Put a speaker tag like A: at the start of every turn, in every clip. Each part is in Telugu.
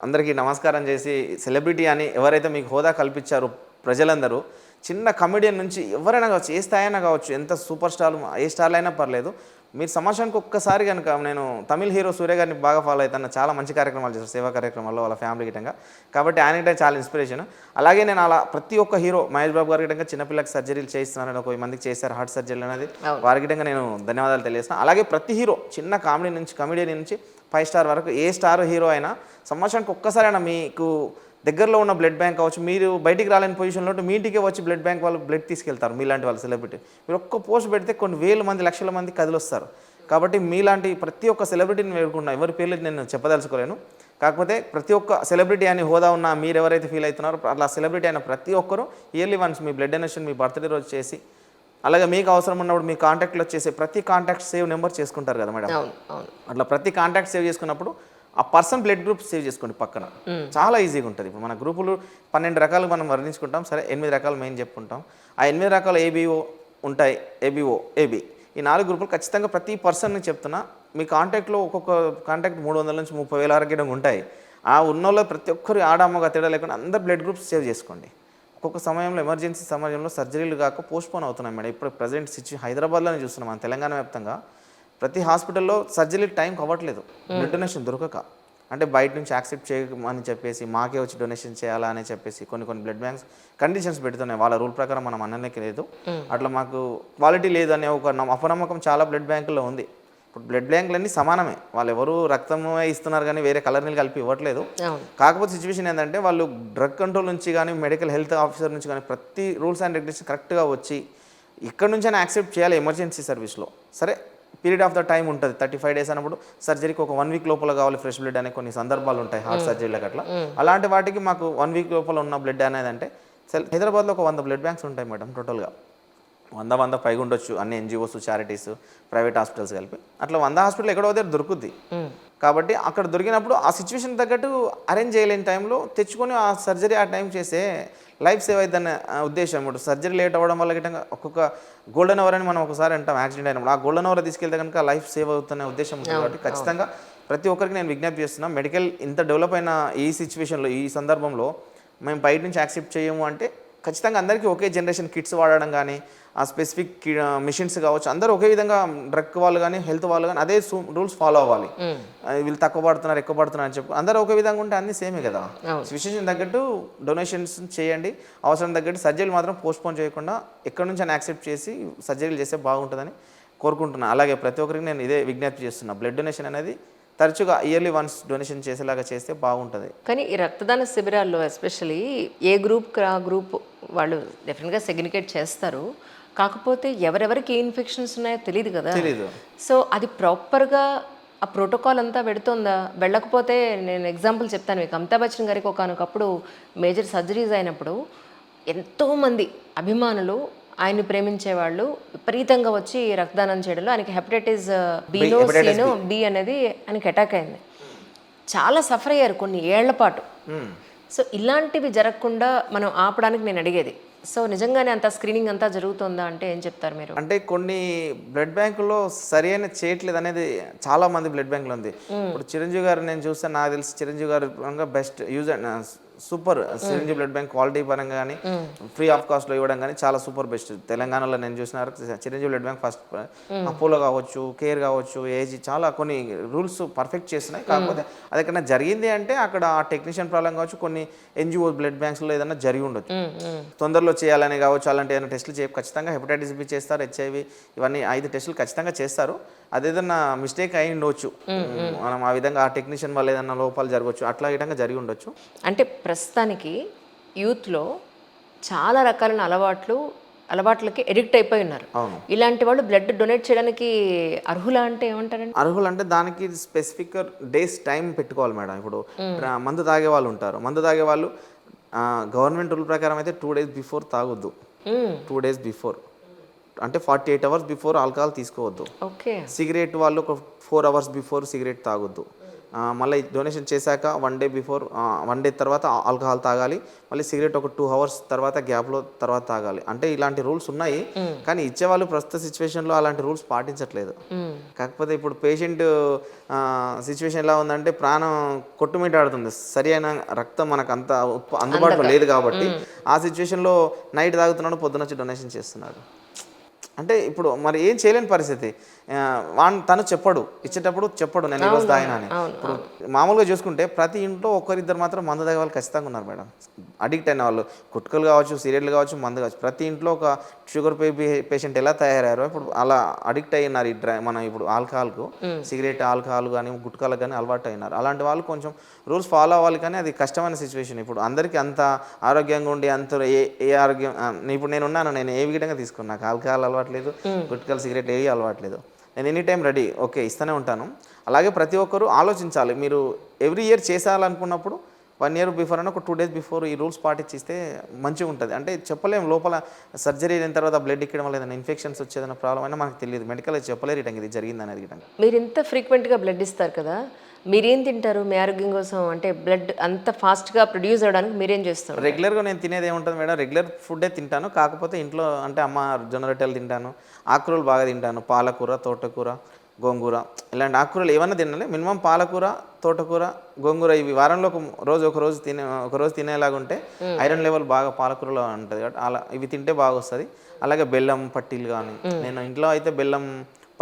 A: అందరికీ నమస్కారం చేసి సెలబ్రిటీ అని ఎవరైతే మీకు హోదా కల్పించారో ప్రజలందరూ చిన్న కమెడియన్ నుంచి ఎవరైనా కావచ్చు, ఏ స్థాయి కావచ్చు, ఎంత సూపర్ స్టార్ ఏ స్టార్లు అయినా పర్లేదు. మీరు సంవత్సరానికి ఒక్కసారి కనుక నేను తమిళ్ హీరో సూర్య గారిని బాగా ఫాలో అవుతాను. చాలా మంచి కార్యక్రమాలు చేస్తారు, సేవా కార్యక్రమాల్లో వాళ్ళ ఫ్యామిలీ గిట్టంగా. కాబట్టి ఆయనకి చాలా ఇన్స్పిరేషన్. అలాగే నేను అలా ప్రతి ఒక్క హీరో మహేష్ బాబు గారి గిట్టంగా చిన్నపిల్లకి సర్జరీలు చేయిస్తున్నారని 10 మందికి చేశారు హార్ట్ సర్జరీలు అనేది. వారి గిట్టంగా నేను ధన్యవాదాలు తెలియజేస్తాను. అలాగే ప్రతి హీరో చిన్న కామెడీ నుంచి కమెడియన్ నుంచి 5 స్టార్ వరకు ఏ స్టార్ హీరో అయినా సంవత్సరానికి ఒక్కసారైనా మీకు దగ్గరలో ఉన్న బ్లడ్ బ్యాంక్ కావచ్చు, మీరు బయటికి రాలేని పొజిషన్లో ఉంటే మీ ఇంటికే వచ్చి బ్లడ్ బ్యాంక్ వాళ్ళు బ్లడ్ తీసుకెళ్తారు. మీలాంటి వాళ్ళు సెలబ్రిటీ మీరు ఒక్క పోస్ట్ పెడితే కొన్ని వేల మంది లక్షల మంది కదిలొస్తారు. కాబట్టి మీలాంటి ప్రతి ఒక్క సెలబ్రిటీని వేడుకున్నా, ఎవరి పేర్లు నేను చెప్పదలుచుకోలేను. కాకపోతే ప్రతి ఒక్క సెలబ్రిటీ అని హోదా ఉన్న మీరు ఎవరైతే ఫీల్ అవుతున్నారో అట్లా సెలబ్రిటీ అయిన ప్రతి ఒక్కరూ ఇయర్లీ వన్స్ మీ బ్లడ్ డొనేషన్ మీ బర్త్డే రోజు చేసి, అలాగే మీకు అవసరం ఉన్నప్పుడు మీ కాంటాక్ట్లో వచ్చేసి ప్రతి కాంటాక్ట్ సేవ్ నెంబర్ చేసుకుంటారు కదా మేడం. అట్లా ప్రతి కాంటాక్ట్ సేవ్ చేసుకున్నప్పుడు ఆ పర్సన్ బ్లడ్ గ్రూప్ సేవ్ చేసుకోండి పక్కన. చాలా ఈజీగా ఉంటుంది. ఇప్పుడు మన గ్రూపులు 12 రకాలు మనం వర్ణించుకుంటాం, సరే 8 రకాలు మెయిన్ చెప్పుకుంటాం. ఆ 8 రకాలు ఏబిఓ ఉంటాయి, ఏబిఓ ఏబి, ఈ 4 గ్రూపులు ఖచ్చితంగా ప్రతి పర్సన్ని చెప్తున్నా. మీ కాంటాక్ట్లో ఒక్కొక్క కాంటాక్ట్ 300 నుంచి 30,000 వరకు ఉంటాయి. ఆ ఉన్నోళ్ళు ప్రతి ఒక్కరు ఆడామగా తేడా లేకుండా అందరు బ్లడ్ గ్రూప్స్ సేవ్ చేసుకోండి. ఒక్కొక్క సమయంలో ఎమర్జెన్సీ సమయంలో సర్జరీలు కాక పోస్ట్పోన్ అవుతున్నాయి మేడం. ఇప్పుడు ప్రజెంట్ సిచ్యువేషన్ హైదరాబాద్లోనే చూస్తున్నాం, మన తెలంగాణ వ్యాప్తంగా ప్రతి హాస్పిటల్లో సర్జరీ టైం అవ్వట్లేదు బ్లడ్ డొనేషన్ దొరకక. అంటే బయట నుంచి యాక్సెప్ట్ చేయమని చెప్పేసి మాకే వచ్చి డొనేషన్ చేయాలా అని చెప్పేసి కొన్ని బ్లడ్ బ్యాంక్స్ కండిషన్స్ పెడుతున్నాయి. వాళ్ళ రూల్ ప్రకారం మనం అనడానికి లేదు. అట్లా మాకు క్వాలిటీ లేదు అనే ఒక అపనమ్మకం చాలా బ్లడ్ బ్యాంకుల్లో ఉంది. ఇప్పుడు బ్లడ్ బ్యాంకులన్నీ సమానమే, వాళ్ళు ఎవరు రక్తమే ఇస్తున్నారు కానీ వేరే కలర్ నీళ్ళు కలిపి ఇవ్వట్లేదు. కాకపోతే సిచ్యువేషన్ ఏంటంటే వాళ్ళు డ్రగ్ కంట్రోల్ నుంచి కానీ మెడికల్ హెల్త్ ఆఫీసర్ నుంచి కానీ ప్రతి రూల్స్ అండ్ రెగ్యులేషన్ కరెక్ట్గా వచ్చి ఇక్కడ నుంచైనా యాక్సెప్ట్ చేయాలి ఎమర్జెన్సీ సర్వీస్లో. సరే పీరియడ్ ఆఫ్ ద టైం ఉంటుంది, 35 డేస్ అన్నప్పుడు సర్జరీకి ఒక 1 వీక్ లోపల కావాలి ఫ్రెష్ బ్లడ్ అనే కొన్ని సందర్భాలు ఉంటాయి హార్ట్ సర్జరీలకు. అట్లా అలాంటి వాటికి మాకు 1 వీక్ లోపల ఉన్న బ్లడ్ అనేది అంటే హైదరాబాద్లో ఒక 100 బ్లడ్ బ్యాంక్స్ ఉంటాయి మేడం. టోటల్గా 100 పైగా ఉండొచ్చు, అన్ని ఎన్జిఓస్, చారిటీస్, ప్రైవేట్ హాస్పిటల్స్ కలిపి. అట్లా 100 హాస్పిటల్ ఎక్కడో దగ్గర దొరుకుద్ది. కాబట్టి అక్కడ దొరికినప్పుడు ఆ సిచ్యువేషన్ తగ్గట్టు అరేంజ్ చేయలేని టైంలో తెచ్చుకొని ఆ సర్జరీ ఆ టైం చేస్తే లైఫ్ సేవ్ అవుతుందనే ఉద్దేశం. ఇప్పుడు సర్జరీ లేట్ అవ్వడం వల్ల గిట్టంగా ఒక్కొక్క గోల్డెన్ అవర్ అని మనం ఒకసారి అంటాం యాక్సిడెంట్ అయినప్పుడు, ఆ గోల్డెన్ అవర్ తీసుకెళ్తే కనుక లైఫ్ సేవ్ అవుతున్న ఉద్దేశం ఉంది. కాబట్టి ఖచ్చితంగా ప్రతి ఒక్కరికి నేను విజ్ఞప్తి చేస్తున్నాను, మెడికల్ ఇంత డెవలప్ అయిన ఈ సిచ్యువేషన్లో ఈ సందర్భంలో మేము బయట నుంచి యాక్సెప్ట్ చేయము అంటే ఖచ్చితంగా అందరికీ ఒకే జనరేషన్ కిట్స్ వాడడం కానీ, ఆ స్పెసిఫిక్ మిషన్స్ కావచ్చు, అందరూ ఒకే విధంగా డ్రగ్ వాళ్ళు కానీ హెల్త్ వాళ్ళు కానీ అదే రూల్స్ ఫాలో అవ్వాలి. వీళ్ళు తక్కువ పడుతున్నారు ఎక్కువ పడుతున్నారు అని చెప్పి అందరూ ఒకే విధంగా ఉంటే అన్నీ సేమే కదా. సిచ్యువేషన్ తగ్గట్టు డొనేషన్స్ చేయండి, అవసరం తగ్గట్టు సర్జరీలు మాత్రం పోస్ట్పోన్ చేయకుండా ఎక్కడి నుంచి అని యాక్సెప్ట్ చేసి సర్జరీలు చేస్తే బాగుంటుందని కోరుకుంటున్నాను. అలాగే ప్రతి ఒక్కరికి నేను ఇదే విజ్ఞప్తి చేస్తున్నాను, బ్లడ్ డొనేషన్ అనేది తరచుగా ఇయర్లీ వన్స్ డొనేషన్ చేసేలాగా చేస్తే బాగుంటుంది.
B: కానీ ఈ రక్తదాన శిబిరాల్లో ఎస్పెషలీ ఏ గ్రూప్ ఆ గ్రూప్ వాళ్ళు డెఫినెట్గా సెగ్రిగేట్ చేస్తారు. కాకపోతే ఎవరెవరికి ఏ ఇన్ఫెక్షన్స్ ఉన్నాయో తెలియదు కదా. సో అది ప్రాపర్గా ఆ ప్రోటోకాల్ అంతా పెడుతుందా? వెళ్ళకపోతే నేను ఎగ్జాంపుల్ చెప్తాను మీకు. అమితాబ్ బచ్చన్ గారికి ఒకనొకప్పుడు మేజర్ సర్జరీస్ అయినప్పుడు ఎంతోమంది అభిమానులు ఆయన్ని ప్రేమించేవాళ్ళు విపరీతంగా వచ్చి రక్తదానం చేయడంలో ఆయనకి హెపటైటిస్ బి అనేది ఆయనకి అటాక్ అయింది. చాలా సఫర్ అయ్యారు కొన్ని ఏళ్ల పాటు. సో ఇలాంటివి జరగకుండా మనం ఆపడానికి నేను అడిగేది. సో నిజంగానే అంత స్క్రీనింగ్ అంతా జరుగుతుందా అంటే ఏం చెప్తారు మీరు?
A: అంటే కొన్ని బ్లడ్ బ్యాంకుల్లో సరి అయిన చేయట్లేదు అనేది చాలా మంది బ్లడ్ బ్యాంకులు ఉంది. ఇప్పుడు చిరంజీవి గారు నేను చూస్తే నాకు తెలిసి చిరంజీవి గారు best use super Chiranjeevi blood bank quality పరంగా కానీ ఫ్రీ ఆఫ్ కాస్ట్లో ఇవ్వడం కానీ చాలా సూపర్ బెస్ట్. తెలంగాణలో నేను చూసిన Chiranjeevi blood bank first Apollo కావచ్చు, కేర్ కావచ్చు, ఏజీ చాలా కొన్ని రూల్స్ పర్ఫెక్ట్ చేస్తున్నాయి. కాకపోతే అది ఎక్కడైనా జరిగింది అంటే అక్కడ ఆ టెక్నీషియన్ ప్రాబ్లం కావచ్చు, కొన్ని ఎన్జిఓ బ్లడ్ బ్యాంక్స్లో ఏదైనా జరిగి ఉండొచ్చు. తొందరలో చేయాలని కావచ్చు, అలాంటి ఏదైనా టెస్టులు ఖచ్చితంగా హెపటైటిస్ బి చేస్తారు, హెచ్ఐవి ఇవన్నీ 5 టెస్టులు ఖచ్చితంగా చేస్తారు. అదేదన్నా మిస్టేక్ అయి ఉండవచ్చు, మనం ఆ విధంగా ఆ టెక్నీషియన్ వల్ల ఏదైనా లోపాలు జరగవచ్చు, అట్లా విధంగా జరిగి ఉండొచ్చు.
B: అంటే ప్రస్తుతానికి యూత్లో చాలా రకాలైన అలవాట్లకి ఎడిక్ట్ అయిపోయి ఉన్నారు. ఇలాంటి వాళ్ళు బ్లడ్ డొనేట్ చేయడానికి అర్హులా అంటే ఏమంటారండి?
A: అర్హులు అంటే దానికి స్పెసిఫిక్ డేస్ టైం పెట్టుకోవాలి మేడం. ఇప్పుడు మందు తాగే వాళ్ళు ఉంటారు, మందు తాగే వాళ్ళు గవర్నమెంట్ రూల్ ప్రకారం అయితే 2 days బిఫోర్ తాగొద్దు. 2 days బిఫోర్ అంటే 48 hours బిఫోర్ ఆల్కహాల్ తీసుకోవద్దు.
B: ఓకే.
A: సిగరెట్ వాళ్ళు ఒక 4 hours బిఫోర్ సిగరెట్ తాగొద్దు. మళ్ళీ డొనేషన్ చేశాక 1 డే బిఫోర్ 1 డే తర్వాత ఆల్కహాల్ తాగాలి, మళ్ళీ సిగరెట్ ఒక 2 hours తర్వాత గ్యాప్లో తర్వాత తాగాలి. అంటే ఇలాంటి రూల్స్ ఉన్నాయి, కానీ ఇచ్చేవాళ్ళు ప్రస్తుత సిచ్యువేషన్లో అలాంటి రూల్స్ పాటించట్లేదు. కాకపోతే ఇప్పుడు పేషెంట్ సిచ్యువేషన్ ఎలా ఉందంటే ప్రాణం కొట్టుమిట్టాడుతుంది, సరి అయిన రక్తం మనకు అంత అందుబాటులో లేదు కాబట్టి ఆ సిచ్యువేషన్లో నైట్ తాగుతున్నాడు, పొద్దున వచ్చి డొనేషన్ చేస్తున్నాడు. అంటే ఇప్పుడు మరి ఏం చేయలేని పరిస్థితి. తను చెప్పడు, ఇచ్చేటప్పుడు చెప్పడు నేను ఈరోజు తాగినా అని. ఇప్పుడు మామూలుగా చూసుకుంటే ప్రతి ఇంట్లో ఒకరిద్దరు మాత్రం మందు తాగే వాళ్ళు ఖచ్చితంగా ఉన్నారు మేడం. అడిక్ట్ అయిన వాళ్ళు, గుట్కలు కావచ్చు, సిగరెట్లు కావచ్చు, మందు కావచ్చు. ప్రతి ఇంట్లో ఒక షుగర్ పేషెంట్ ఎలా తయారయ్యారో ఇప్పుడు అలా అడిక్ట్ అయినారు. మనం ఇప్పుడు ఆల్కహాల్కు, సిగరెట్, ఆల్కహాల్ కానీ గుట్కాలకు కానీ అలవాటు అయినారు. అలాంటి వాళ్ళు కొంచెం రూల్స్ ఫాలో అవ్వాలి, కానీ అది కష్టమైన సిచ్యువేషన్. ఇప్పుడు అందరికీ అంత ఆరోగ్యంగా ఉండి అంత ఏ ఆరోగ్యం ఇప్పుడు నేను ఉన్నాను, నేను ఏ విధంగా తీసుకున్నాను, నాకు ఆల్కహాల్ అలవాట్లేదు, గుట్కాలు, సిగరెట్ ఏవి అలవాట్లేదు. నేను ఎనీ టైం రెడీ, ఓకే ఇస్తూనే ఉంటాను. అలాగే ప్రతి ఒక్కరూ ఆలోచించాలి. మీరు ఎవ్రీ ఇయర్ చేసేయాలనుకున్నప్పుడు 1 year బిఫోర్ అయినా ఒక 2 days బిఫోర్ ఈ రూల్స్ పాటించిస్తే మంచిగా ఉంటుంది. అంటే చెప్పలేము, లోపల సర్జరీ అయిన తర్వాత బ్లడ్ ఎక్కడం వల్ల ఏదైనా ఇన్ఫెక్షన్స్ వచ్చేదన్న ప్రాబ్లం అయినా మనకు తెలియదు. మెడికల్ చెప్పలేరు ఇటంగా ఇది జరిగింది అనేది గిటంగా.
B: మీరు ఇంత ఫ్రీక్వెంట్గా బ్లడ్ ఇస్తారు కదా, మీరేం తింటారు మీ ఆరోగ్యం కోసం? అంటే బ్లడ్ అంత ఫాస్ట్గా ప్రొడ్యూస్ అవ్వడానికి మీరేం చేస్తారు?
A: రెగ్యులర్గా నేను తినేది ఏముంటుంది మేడం, రెగ్యులర్ ఫుడ్డే తింటాను. కాకపోతే ఇంట్లో అంటే అమ్మ జొన్న రొట్టెలు తింటాను, ఆకుకూరలు బాగా తింటాను, పాలకూర, తోటకూర, గోంగూర, ఇలాంటి ఆకుకూరలు ఏమన్నా తినాలి. మినిమం పాలకూర, తోటకూర, గోంగూర ఇవి వారంలో ఒక రోజు తినేలాగా ఉంటే ఐరన్ లెవెల్ బాగా పాలకూరలో ఉంటుంది కాబట్టి అలా ఇవి తింటే బాగా వస్తుంది. అలాగే బెల్లం పట్టీలు కానీ, నేను ఇంట్లో అయితే బెల్లం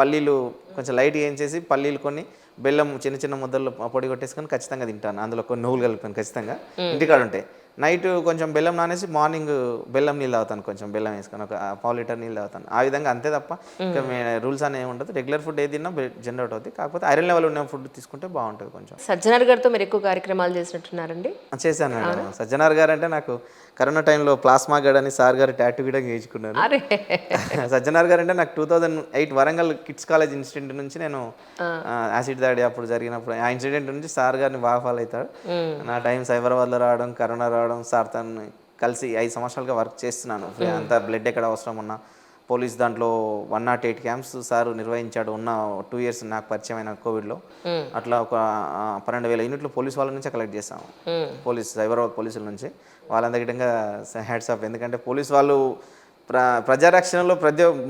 A: పల్లీలు కొంచెం లైట్గా ఏం చేసి పల్లీలు కొన్ని బెల్లం చిన్న చిన్న ముద్దల్లో పొడి కొట్టేసుకొని ఖచ్చితంగా తింటాను. అందులో కొన్ని నువ్వులు కలుపుతాను ఖచ్చితంగా ఇంటికాడ ఉంటే. నైట్ కొంచెం బెల్లం నానేసి మార్నింగ్ బెల్లం నీళ్ళు తాగుతాను, కొంచెం బెల్లం వేసుకొని ఒక 1/2 లీటర్ నీళ్ళు తాగుతాను. ఆ విధంగా అంతే తప్ప ఇంకా రూల్స్ అనేవి ఏమి ఉండదు. రెగ్యులర్ ఫుడ్ ఏది తిన్నా జనరేట్ అవుతుంది. కాకపోతే ఐరన్ లెవెల్ ఉన్న ఫుడ్ తీసుకుంటే బాగుంటుంది. కొంచెం
B: సజ్జనార్ గారితో మీరు ఎక్కువ కార్యక్రమాలు చేసినట్టున్నారండి?
A: చేశాను మేడం. సజ్జనార్ గారు అంటే నాకు కరోనా టైంలో ప్లాస్మా గడ్ అని సార్ గారు టాటూ కూడా చేయించుకున్నాను. సజ్జనార్ గారు అంటే నాకు 2008 వరంగల్ కిడ్స్ కాలేజ్ ఇన్సిడెంట్ నుంచి నేను యాసిడ్ దాడి అప్పుడు జరిగినప్పుడు ఆ ఇన్సిడెంట్ నుంచి సార్ గారిని బాగా ఫాలో అవుతాడు. నా టైం సైబరాబాద్లో రావడం, కరోనా రావడం, సార్ తను కలిసి 5 సంవత్సరాలుగా వర్క్ చేస్తున్నాను. అంతా బ్లడ్ ఎక్కడ అవసరం ఉన్నా పోలీస్ దాంట్లో 108 క్యాంప్స్ సార్ నిర్వహించాడు. ఉన్న 2 years నాకు పరిచయమైన కోవిడ్లో అట్లా ఒక 12,000 యూనిట్లు పోలీస్ వాళ్ళ నుంచే కలెక్ట్ చేసాము. సైబరాబాద్ పోలీసుల నుంచి. వాళ్ళందరికీ హ్యాట్స్ ఆఫ్. ఎందుకంటే పోలీస్ వాళ్ళు ప్రజారక్షణలో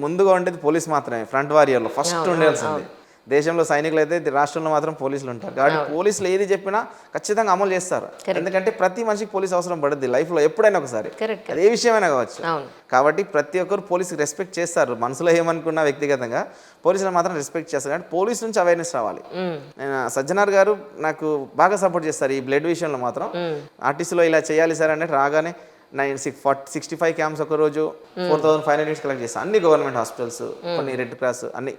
A: ముందుగా ఉండేది పోలీస్ మాత్రమే. ఫ్రంట్ వారియర్లో ఫస్ట్ ఉండాల్సింది. దేశంలో సైనికులు అయితే రాష్ట్రంలో మాత్రం పోలీసులు ఉంటారు. కాబట్టి పోలీసులు ఏది చెప్పినా ఖచ్చితంగా అమలు చేస్తారు. ఎందుకంటే ప్రతి మనిషికి పోలీస్ అవసరం పడుద్ది లైఫ్లో ఎప్పుడైనా ఒకసారి, అది ఏ విషయమైనా కావచ్చు. కాబట్టి ప్రతి ఒక్కరు పోలీసుకి రెస్పెక్ట్ చేస్తారు. మనసులో ఏమనుకున్నా వ్యక్తిగతంగా పోలీసులు మాత్రం రెస్పెక్ట్ చేస్తారు. కాబట్టి పోలీస్ నుంచి అవేర్నెస్ రావాలి. సజ్జనార్ గారు నాకు బాగా సపోర్ట్ చేస్తారు ఈ బ్లడ్ విషయంలో మాత్రం. ఆర్టీసీలో ఇలా చేయాలి సార్ అంటే రాగానే 65 క్యాంప్స్ ఒక రోజు 4,500 యూనిట్స్ కలెక్ట్ చేస్తాను. అన్ని గవర్నమెంట్ హాస్పిటల్స్, కొన్ని రెడ్ క్రాస్, అన్ని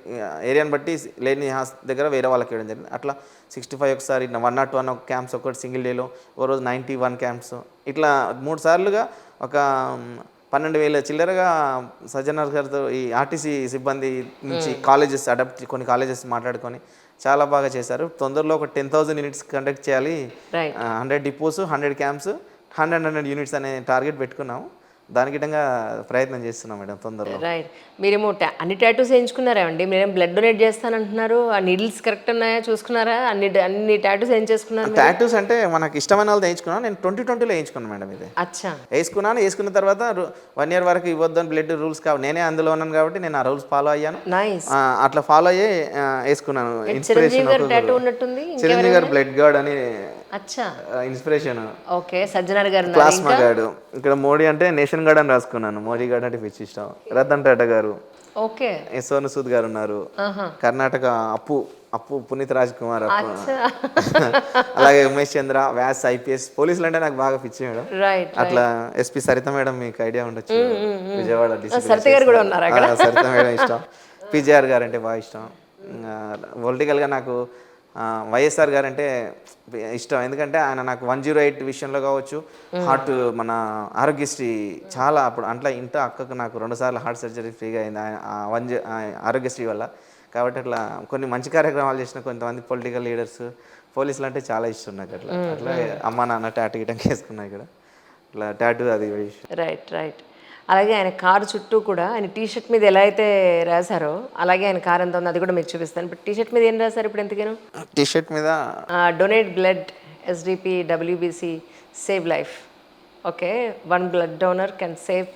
A: ఏరియాని బట్టి లేని దగ్గర వేరే వాళ్ళకి ఇవ్వడం జరిగింది. అట్లా 65 ఒకసారి, 101 క్యాంప్స్ ఒకటి సింగిల్ డేలో, ఓ రోజు 91 క్యాంప్స్, ఇట్లా 3 సార్లుగా ఒక 12,000 చిల్లరగా సజ్జనార్ గారితో ఈ ఆర్టీసీ సిబ్బంది నుంచి కొన్ని కాలేజెస్ మాట్లాడుకొని చాలా బాగా చేశారు. తొందరలో ఒక 10,000 యూనిట్స్ కండక్ట్ చేయాలి, 100 డిపోస్, 100 క్యాంప్స్, 100 యూనిట్స్ అనే టార్గెట్ పెట్టుకున్నాము. దానికి విధంగా ప్రయత్నం చేస్తున్నాం మేడం తొందరలో.
B: రైట్. మీరేమో అన్ని టాటూస్ వేయించుకున్నారా అండి? మీరేం బ్లడ్ డొనేట్ చేస్తానంటున్నారు, ఆ నీడిల్స్ కరెక్ట్ ఉన్నాయా చూసుకున్నారా? అన్ని టాటూస్ ఏం చేసుకున్నారు?
A: టాటూస్ అంటే మనకి ఇష్టమైన వాళ్ళు వేయించుకున్నాను. నేను 2020లో వేయించుకున్నాను మేడం. ఇది వేసుకున్న తర్వాత 1 year వరకు ఇవ్వద్దని బ్లడ్ రూల్స్ నేనే అందులో ఉన్నాను కాబట్టి నేను ఆ రూల్స్ ఫాలో అయ్యాను. అట్లా ఫాలో అయ్యి వేసుకున్నాను.
B: చిరంజీవి
A: గారు బ్లడ్ గార్డ్ అని ఇన్స్పిరేషన్.
B: ఓకే. సజ్జనార్ గారు
A: ప్లాస్మా గార్డ్. ఇక్కడ మోడీ అంటే నేషన్ గార్డ్ అని రాసుకున్నాను. మోడీ గార్డ్ అంటే పిచ్చి ఇష్టం. రతన్ టాటా గారు,
B: ఓకే,
A: సోను సూద్ గారు ఉన్నారు. కర్ణాటక అప్పు పునీత్ రాజ్ కుమార్ అప్పు. అలాగే ఉమేష్ చంద్ర, వ్యాస్, IPS. పోలీసులు అంటే నాకు బాగా పిచ్చి మేడం. అట్లా SP సరిత మేడం మీకు ఐడియా ఉండొచ్చు, విజయవాడ సరిత మేడం ఇష్టం. PJR గారు అంటే బాగా ఇష్టం. పొలిటికల్గా నాకు వైఎస్ఆర్ గారు అంటే ఇష్టం. ఎందుకంటే ఆయన నాకు 108 విషయంలో కావచ్చు, హార్ట్ మన ఆరోగ్యశ్రీ చాలా అప్పుడు ఇంట్లో అక్కకు నాకు 2 సార్లు హార్ట్ సర్జరీ ఫ్రీగా అయింది ఆరోగ్యశ్రీ వల్ల. కాబట్టి అట్లా కొన్ని మంచి కార్యక్రమాలు చేసిన కొంతమంది పొలిటికల్ లీడర్స్, పోలీసులు అంటే చాలా ఇష్టం నాకు. అట్లా అమ్మ నాన్న టాటూ గిటంగా వేసుకున్నా ఇక్కడ. అట్లా టాటూ అది
B: రైట్. అలాగే ఆయన కారు చుట్టూ కూడా ఆయన టీషర్ట్ మీద ఎలా అయితే రాశారో అలాగే ఆయన కారు ఎంత ఉందో అది కూడా మీకు చూపిస్తాను. బట్ టీషర్ట్ మీద ఏం రాశారు ఇప్పుడు ఎంతకేను?
A: టీషర్ట్ మీద
B: donate blood SDP WBC save life. Okay, 1 blood donor can save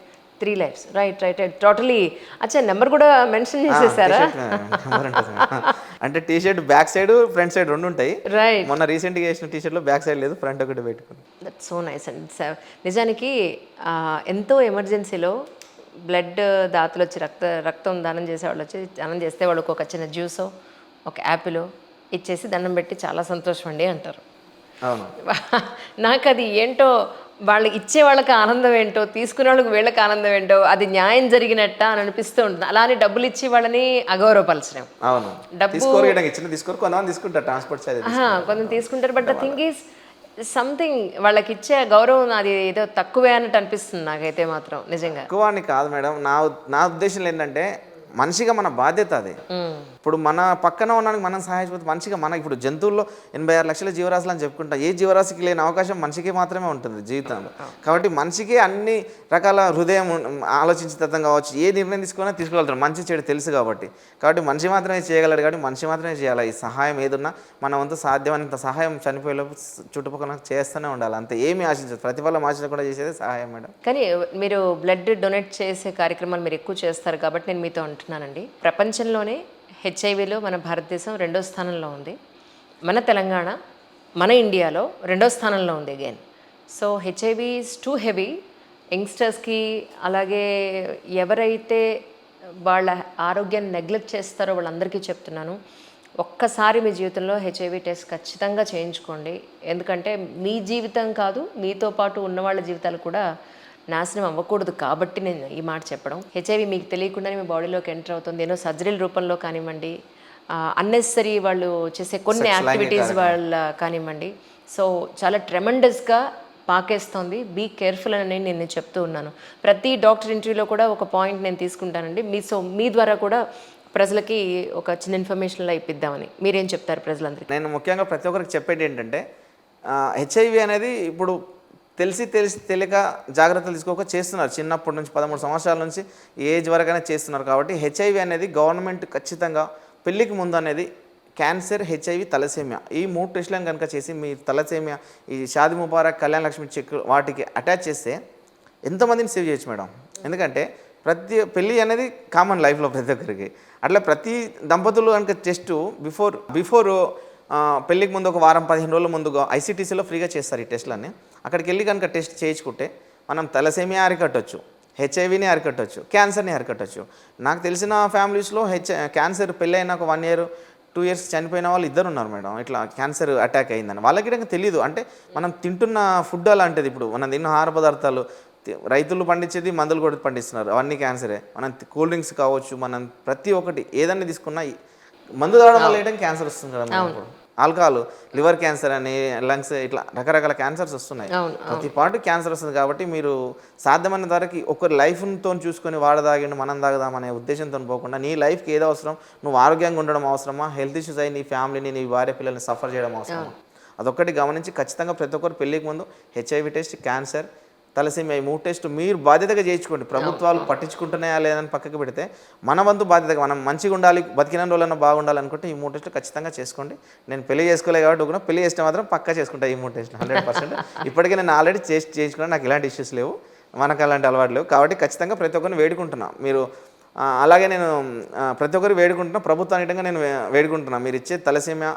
B: 3 lives. Right. Totally. అచ్చా, నెంబర్ కూడా మెన్షన్ చేసేసారా?
A: అంటే T shirt back side front side రెండు ఉంటాయి.
B: రైట్.
A: మొన్న రీసెంట్గా వేసిన టీ షర్ట్లో బ్యాక్ సైడ్ లేదు, ఫ్రంట్ ఒకటి పెట్టుకుని.
B: దట్స్ సో నైస్ అండ్ నిజానికి ఎంతో ఎమర్జెన్సీలో బ్లడ్ దాతలు వచ్చి రక్తం దానం చేసేవాళ్ళు వచ్చి దానం చేస్తే వాళ్ళకి ఒక చిన్న జ్యూసో ఒక యాపిలో ఇచ్చేసి దండం పెట్టి చాలా సంతోషం అండి అంటారు.
A: అవును.
B: నాకు అది ఏంటో, వాళ్ళు ఇచ్చే వాళ్ళకి ఆనందం ఏంటో, తీసుకునే వాళ్ళకి వీళ్ళకి ఆనందం ఏంటో, అది న్యాయం జరిగినట్ట అని అనిపిస్తూ ఉంటుంది. అలానే డబ్బులు ఇచ్చి వాళ్ళని అగౌరవపరచడం.
A: అవును.
B: డబ్బు
A: తీసుకోరు, కొంతమంది తీసుకుంటారు ట్రాన్స్పోర్ట్ సైడ్,
B: కొంచెం తీసుకుంటారు. But the thing is something వాళ్ళకి ఇచ్చే గౌరవం అది ఏదో తక్కువే అన్నట్టు అనిపిస్తుంది నాకైతే మాత్రం నిజంగా.
A: ఎక్కువ అని కాదు మేడం, నా ఉద్దేశంలో ఏంటంటే మనిషిగా మన బాధ్యత అది. ఇప్పుడు మన పక్కన ఉన్నానికి మనం సహాయపడితే మనిషిగా మన ఇప్పుడు జంతువుల్లో 86 లక్షల జీవరాశులు అని చెప్పుకుంటాం. ఏ జీవరాశికి లేని అవకాశం మనిషికి మాత్రమే ఉంటుంది జీవితంలో. కాబట్టి మనిషికి అన్ని రకాల హృదయం ఆలోచించేతత్వం కావచ్చు, ఏ నిర్ణయం తీసుకోగలుగుతాడు, మంచి చెడు తెలుసు కాబట్టి మనిషి మాత్రమే చేయగలడు. కాబట్టి మనిషి మాత్రమే చేయాలి. ఈ సహాయం ఏదున్నా మన వంతు సాధ్యమైనంత సహాయం చనిపోయేలోపు చుట్టుపక్కల చేస్తూనే ఉండాలి. అంతే, ఏమీ ఆశించదు, ప్రతిఫలం ఆశించకుండా చేసేది సహాయం మేడం.
B: కానీ మీరు బ్లడ్ డొనేట్ చేసే కార్యక్రమాలు మీరు ఎక్కువ చేస్తారు కాబట్టి నేను మీతో అంటున్నానండి, ప్రపంచంలోనే హెచ్ఐవిలో మన భారతదేశం 2వ స్థానంలో ఉంది. మన తెలంగాణ, మన ఇండియాలో 2వ స్థానంలో ఉంది again. So HIV is too heavy యంగ్స్టర్స్కి. అలాగే ఎవరైతే వాళ్ళ ఆరోగ్యాన్ని నెగ్లెక్ట్ చేస్తారో వాళ్ళందరికీ చెప్తున్నాను, ఒక్కసారి మీ జీవితంలో హెచ్ఐవి టెస్ట్ ఖచ్చితంగా చేయించుకోండి. ఎందుకంటే మీ జీవితం కాదు, మీతో పాటు ఉన్న వాళ్ళ జీవితాలు కూడా నాశనం అవ్వకూడదు. కాబట్టి నేను ఈ మాట చెప్పడం. హెచ్ఐవి మీకు తెలియకుండానే మీ బాడీలోకి ఎంటర్ అవుతుంది. ఏదో సర్జరీల రూపంలో కానివ్వండి, అన్నెసరీ వాళ్ళు చేసే కొన్ని యాక్టివిటీస్ వాళ్ళ కానివ్వండి. సో చాలా ట్రెమెండస్గా పాకేస్తుంది. బీ కేర్ఫుల్ అని నేను చెప్తూ ఉన్నాను. ప్రతి డాక్టర్ ఇంటర్వ్యూలో కూడా ఒక పాయింట్ నేను తీసుకుంటానండి. మీ ద్వారా కూడా ప్రజలకి ఒక చిన్న ఇన్ఫర్మేషన్లో ఇప్పిద్దామని. మీరేం చెప్తారు ప్రజలందరికీ?
A: నేను ముఖ్యంగా ప్రతి ఒక్కరికి చెప్పేది ఏంటంటే, హెచ్ఐవి అనేది ఇప్పుడు తెలియక జాగ్రత్తలు తీసుకోక చేస్తున్నారు. చిన్నప్పటి నుంచి 13 సంవత్సరాల నుంచి ఏజ్ వరకైనా చేస్తున్నారు. కాబట్టి హెచ్ఐవి అనేది గవర్నమెంట్ ఖచ్చితంగా పెళ్ళికి ముందు అనేది క్యాన్సర్, హెచ్ఐవి, తలసేమియా ఈ 3 టెస్టులను కనుక చేసి మీ తలసేమియా, ఈ షాది ముబారక్, కళ్యాణ లక్ష్మి చెక్ వాటికి అటాచ్ చేస్తే ఎంతమందిని సేవ్ చేయొచ్చు మేడం. ఎందుకంటే ప్రతి పెళ్ళి అనేది కామన్ లైఫ్లో ప్రతి ఒక్కరికి. అట్లా ప్రతి దంపతులు కనుక టెస్ట్ బిఫోర్ పెళ్ళికి ముందు ఒక వారం 15 రోజుల ముందుగా ఐసీటీసీలో ఫ్రీగా చేస్తారు ఈ టెస్టులన్నీ. అక్కడికి వెళ్ళి కనుక టెస్ట్ చేయించుకుంటే మనం తలసేమియా అరికట్టవచ్చు, హెచ్ఐవిని అరికట్టవచ్చు, క్యాన్సర్ని అరికట్టవచ్చు. నాకు తెలిసిన ఫ్యామిలీస్లో క్యాన్సర్ పెళ్ళి అయినా ఒక 1 year 2 years చనిపోయిన వాళ్ళు 2 ఉన్నారు మేడం. ఇట్లా క్యాన్సర్ అటాక్ అయిందని వాళ్ళకి ఇంకా తెలియదు. అంటే మనం తింటున్న ఫుడ్ అలాంటిది. ఇప్పుడు మనం తిన్న ఆహార పదార్థాలు రైతులు పండించేది, మందులు కూడా పండిస్తున్నారు, అవన్నీ క్యాన్సరే. మనం కూల్ డ్రింక్స్ కావచ్చు, మనం ప్రతి ఒక్కటి ఏదన్నా తీసుకున్నా మందు తాగడం వల్ల ఏంటంటే క్యాన్సర్ వస్తుంది కదా మనకు. ఆల్కహాల్, లివర్ క్యాన్సర్ అని, లంగ్స్, ఇట్లా రకరకాల క్యాన్సర్స్ వస్తున్నాయి. ప్రతి పాటు క్యాన్సర్ వస్తుంది. కాబట్టి మీరు సాధ్యమైన ధరకి ఒకరి లైఫ్తో చూసుకొని వాడదాగిండు మనం తాగదామనే ఉద్దేశంతో పోకుండా నీ లైఫ్కి ఏదో అవసరం, నువ్వు ఆరోగ్యంగా ఉండడం అవసరమా, హెల్త్ ఇష్యూస్ అయ్యి నీ ఫ్యామిలీని, నీ భార్య పిల్లల్ని సఫర్ చేయడం అవసరమా, అదొక్కటి గమనించి ఖచ్చితంగా ప్రతి ఒక్కరు పెళ్ళికి ముందు హెచ్ఐవి టెస్ట్, క్యాన్సర్, తలసేమియా ఈ 3 టెస్టు మీరు బాధ్యతగా చేయించుకోండి. ప్రభుత్వాలు పట్టించుకుంటున్నాయా లేదని పక్కకి పెడితే మన వంతు బాధ్యతగా మనం మంచిగా ఉండాలి, బతికిన రోజులన్నా బాగుండాలనుకుంటే ఈ 3 టెస్టులు ఖచ్చితంగా చేసుకోండి. నేను పెళ్లి చేసుకోలేదు కాబట్టి కూడా పెళ్లి చేస్తే మాత్రం పక్కా చేసుకుంటా ఈ 3 టెస్టులు 100%. ఇప్పటికే నేను ఆల్రెడీ చేయించుకున్నాను, నాకు ఇలాంటి ఇష్యూస్ లేవు, మనకు అలాంటి అలవాటు లేవు. కాబట్టి ఖచ్చితంగా ప్రతి ఒక్కరిని వేడుకుంటున్నాను. మీరు అలాగే నేను ప్రతి ఒక్కరు వేడుకుంటున్నా, ప్రభుత్వానికంగా నేను వేడుకుంటున్నా, మీరు ఇచ్చే తలసేమియా,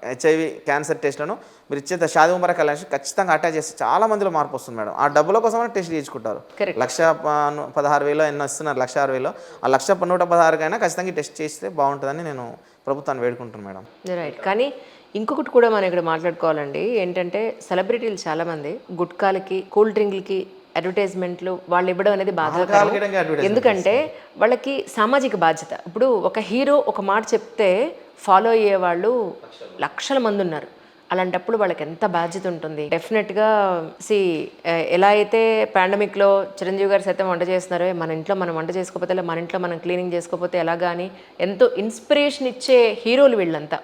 A: హెచ్ఐవి, క్యాన్సర్ టెస్ట్లను మీరు ఇచ్చే షాది ముబారక్ కళ్యాణ్ ఖచ్చితంగా అటాచ్ చేస్తే చాలా మందిలో మార్పు వస్తుంది మేడం. ఆ డబ్బుల కోసం టెస్ట్ చేయించుకుంటారు. 1,16,000 ఎన్నో ఇస్తున్నారు, 1,06,000. ఆ 1,116 ఖచ్చితంగా టెస్ట్ చేస్తే బాగుంటుందని నేను ప్రభుత్వాన్ని వేడుకుంటున్నాను మేడం.
B: రైట్. కానీ ఇంకొకటి కూడా మనం ఇక్కడ మాట్లాడుకోవాలండి. ఏంటంటే సెలబ్రిటీలు చాలామంది గుట్కాలకి, కూల్ డ్రింక్లకి అడ్వర్టైజ్మెంట్లు వాళ్ళు ఇవ్వడం అనేది బాధాకరం. ఎందుకంటే వాళ్ళకి సామాజిక బాధ్యత. ఇప్పుడు ఒక హీరో ఒక మాట చెప్తే ఫాలో అయ్యే వాళ్ళు లక్షల మంది ఉన్నారు. అలాంటప్పుడు వాళ్ళకి ఎంత బాధ్యత ఉంటుంది. డెఫినెట్గా ఎలా అయితే పాండమిక్లో చిరంజీవి గారు సైతం వంట చేస్తున్నారో, మన ఇంట్లో మనం వంట చేసుకోకపోతే, మన ఇంట్లో మనం క్లీనింగ్ చేసుకోకపోతే ఎలాగా అని ఎంతో ఇన్స్పిరేషన్ ఇచ్చే హీరోలు వీళ్ళంతా.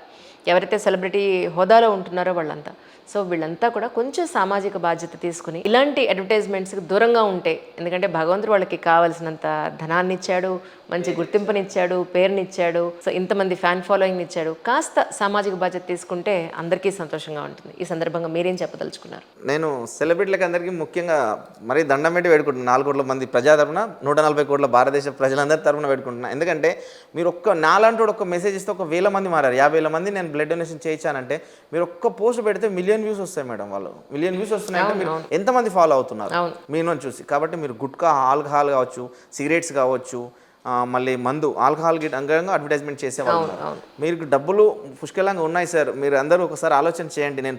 B: ఎవరైతే సెలబ్రిటీ హోదాలో ఉంటున్నారో వాళ్ళంతా. సో వీళ్ళంతా కూడా కొంచెం సామాజిక బాధ్యత తీసుకుని ఇలాంటి అడ్వర్టైజ్మెంట్స్కి దూరంగా ఉంటే, ఎందుకంటే భగవంతుడు వాళ్ళకి కావాల్సినంత ధనాన్ని ఇచ్చాడు, మంచి గుర్తింపునిచ్చాడు, పేరునిచ్చాడు, సో ఇంతమంది ఫ్యాన్ ఫాలోయింగ్ ఇచ్చాడు, కాస్త సామాజిక బాధ్యత తీసుకుంటే అందరికీ సంతోషంగా ఉంటుంది. ఈ సందర్భంగా మీరేం చెప్పదలుచుకున్నారు?
A: నేను సెలబ్రిటీలకు అందరికీ ముఖ్యంగా మరీ దండం పెట్టి వేడుకుంటున్నాను. 4 కోట్ల మంది ప్రజా తరపున 140 కోట్ల భారతదేశ ప్రజలందరి తరపున వేడుకుంటున్నాను. ఎందుకంటే మీరు నాలంటూ ఒక మెసేజ్ ఇస్తే 1,000 మంది మారారు. 50,000 మంది నేను బ్లడ్ డొనేషన్ చేయించానంటే మీరు ఒక్క పోస్ట్ పెడితే మిలియన్ వ్యూస్ వస్తాయి మేడం. వాళ్ళు మిలియన్ వ్యూస్ వస్తున్నాయంటే మీరు ఎంతమంది ఫాలో అవుతున్నారు మీ నుంచి చూసి. కాబట్టి మీరు గుట్కా, ఆల్కహాల్ కావచ్చు, సిగరెట్స్ కావచ్చు, మళ్ళీ మందు, ఆల్కహాల్ అంగంగా అడ్వర్టైజ్మెంట్ చేసేవాళ్ళు. మీరు డబ్బులు పుష్కలంగా ఉన్నాయి సార్. మీరు అందరూ ఒకసారి ఆలోచన చేయండి. నేను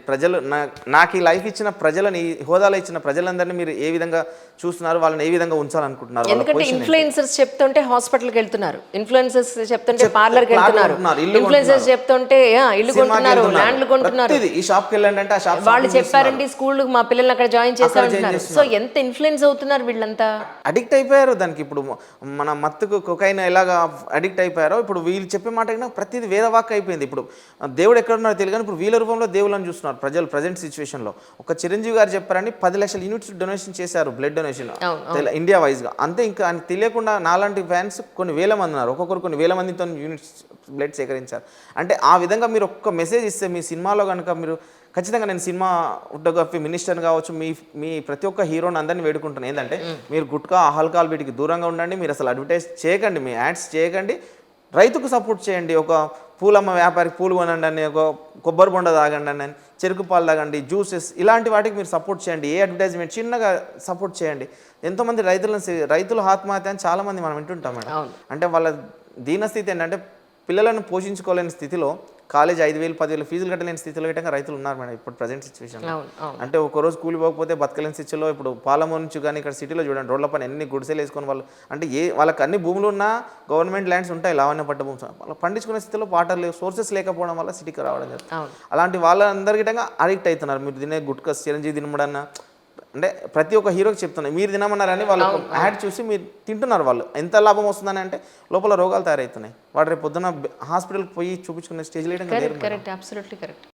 A: నాకు ఈ లైఫ్ ఇచ్చిన ప్రజలని, ఈ హోదాలో ఇచ్చిన ప్రజలందరినీ మీరు ఏ విధంగా చూస్తున్నారు, వాళ్ళని ఏ విధంగా ఉంచాలనుకుంటున్నారు?
B: ఎందుకంటే ఇన్ఫ్లుయెన్సర్స్ చెప్తుంటే హాస్పిటల్కి వెళ్తున్నారు, ఇన్ఫ్లుయెన్సర్స్ చెప్తుంటే పార్లర్కి వెళ్తున్నారు, ఇన్ఫ్లుయెన్సర్స్ చెప్తుంటే ఇల్లు కొంటున్నారు, ల్యాండ్లు కొంటున్నారు.
A: ఈ షాప్కి వెళ్ళండి అంటే ఆ షాప్
B: వాళ్ళు చెప్పారండి స్కూల్ మా పిల్లల్ని అక్కడ జాయిన్ చేశారంటున్నారు. సో ఎంత ఇన్ఫ్లుయెన్స్ అవుతున్నారు వీళ్ళంతా,
A: అడిక్ట్ అయిపోయారు దానికి. ఇప్పుడు మన మత్తుకు కొకైన్ ఎలాగా అడిక్ట్ అయిపోయారో ఇప్పుడు వీళ్ళు చెప్పే మాట ప్రతిదీ వేదవాక్ అయిపోయింది. ఇప్పుడు దేవుడు ఎక్కడున్నారో తెలియదు కానీ ఇప్పుడు వీళ్ళ రూపంలో దేవుళ్ళని చూస్తున్నారు ప్రజలు ప్రజెంట్ సిచ్యువేషన్లో. ఒక చిరంజీవి గారు చెప్పారని 10 లక్షల యూనిట్స్ డొనేషన్ చేశారు, బ్లడ్ డొనేషన్ ఇండియా వైజ్గా. అంతే. ఇంకా ఆయన తెలియకుండా నాలాంటి ఫ్యాన్స్ కొన్ని వేల మంది ఉన్నారు, ఒక్కొక్కరు కొన్ని వేల మందితో యూనిట్స్ బ్లడ్ సేకరించారు. అంటే ఆ విధంగా మీరు ఒక్క మెసేజ్ ఇస్తే మీ సినిమాలో కనుక మీరు ఖచ్చితంగా, నేను సినిమా ఫోటోగ్రఫీ మినిస్టర్ కావచ్చు, మీ ప్రతి ఒక్క హీరోని అందరినీ వేడుకుంటున్నాను ఏంటంటే మీరు గుట్కా, ఆల్కహాల్ వీటికి దూరంగా ఉండండి. మీరు అసలు అడ్వర్టైజ్ చేయకండి, మీ యాడ్స్ చేయకండి, రైతుకు సపోర్ట్ చేయండి. ఒక పూలమ్మ వ్యాపారికి పూలు కొనండి అని, ఒక కొబ్బరి బొండ తాగండి అని, చెరుకు పాలు తాగండి, జ్యూసెస్, ఇలాంటి వాటికి మీరు సపోర్ట్ చేయండి. ఏ అడ్వర్టైజ్మెంట్ చిన్నగా సపోర్ట్ చేయండి. ఎంతోమంది రైతుల ఆత్మహత్య అని చాలామంది మనం వింటుంటాం మేడం. అంటే వాళ్ళ దీనస్థితి ఏంటంటే పిల్లలను పోషించుకోలేని స్థితిలో, కాలేజ్ 5,000 10,000 ఫీజులు కట్టలేని స్థితిలో గిట్టంగా రైతులు ఉన్నారు మేడం ఇప్పుడు ప్రజెంట్ సిచ్యువేషన్. అంటే ఒకరోజు కూలి పోకపోతే బతకలేని స్థితిలో ఇప్పుడు పాలమూరు నుంచి కానీ ఇక్కడ సిటీలో చూడండి రోడ్ల పైన ఎన్ని గుడిసెలు వేసుకొని వాళ్ళు, అంటే వాళ్ళకి అన్ని భూములు ఉన్నా గవర్నమెంట్ ల్యాండ్స్ ఉంటాయి, లావణ్య పట్ట భూమి, వాళ్ళు పండించుకునే స్థితిలో వాటర్ లేవు, సోర్సెస్ లేకపోవడం వల్ల సిటీకి రావడం జరుగుతుంది. అలాంటి వాళ్ళందరి గిట్టంగా అడిక్ట్ అవుతున్నారు. మీరు తినే గుట్కా, చిరంజీవి తినమడన్నా, అంటే ప్రతి ఒక్క హీరోకి చెప్తున్నారు మీరు తినమన్నారని వాళ్ళు యాడ్ చూసి మీరు తింటున్నారు. వాళ్ళు ఎంత లాభం వస్తుందని అంటే లోపల రోగాలు తయారవుతున్నాయి. వాడు రేపు పొద్దున్న హాస్పిటల్కి పోయి చూపించుకునే స్టేజ్లో
B: కరెక్ట్.